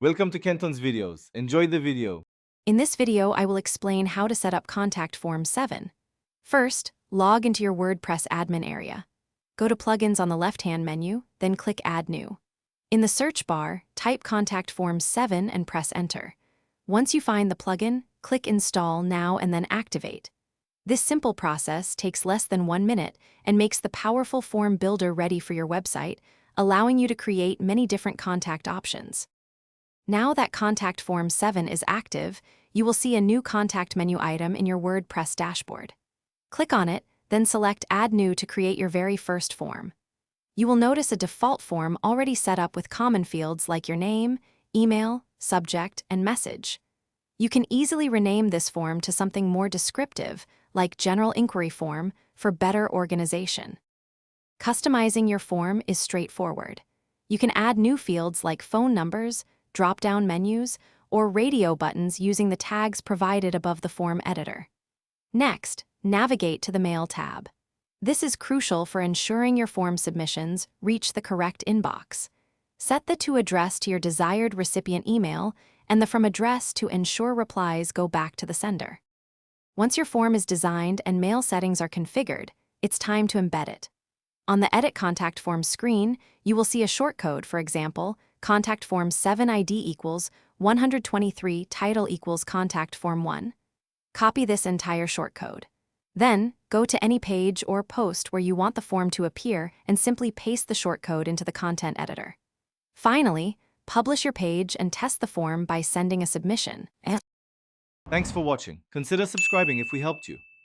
Welcome to Kenton's videos. Enjoy the video. In this video, I will explain how to set up Contact Form 7. First, log into your WordPress admin area. Go to Plugins on the left-hand menu, then click Add New. In the search bar, type Contact Form 7 and press Enter. Once you find the plugin, click Install Now and then Activate. This simple process takes less than 1 minute and makes the powerful form builder ready for your website, allowing you to create many different contact options. Now that Contact Form 7 is active, you will see a new contact menu item in your WordPress dashboard. Click on it, then select Add New to create your very first form. You will notice a default form already set up with common fields like your name, email, subject, and message. You can easily rename this form to something more descriptive, like General Inquiry Form, for better organization. Customizing your form is straightforward. You can add new fields like phone numbers, drop-down menus, or radio buttons using the tags provided above the form editor. Next, navigate to the Mail tab. This is crucial for ensuring your form submissions reach the correct inbox. Set the To Address to your desired recipient email and the From Address to ensure replies go back to the sender. Once your form is designed and mail settings are configured, it's time to embed it. On the Edit Contact Form screen, you will see a shortcode, for example, Contact Form 7 ID equals 123 title equals Contact Form 1. Copy this entire shortcode. Then, go to any page or post where you want the form to appear and simply paste the shortcode into the content editor. Finally, publish your page and test the form by sending a submission. Thanks for watching. Consider subscribing if we helped you.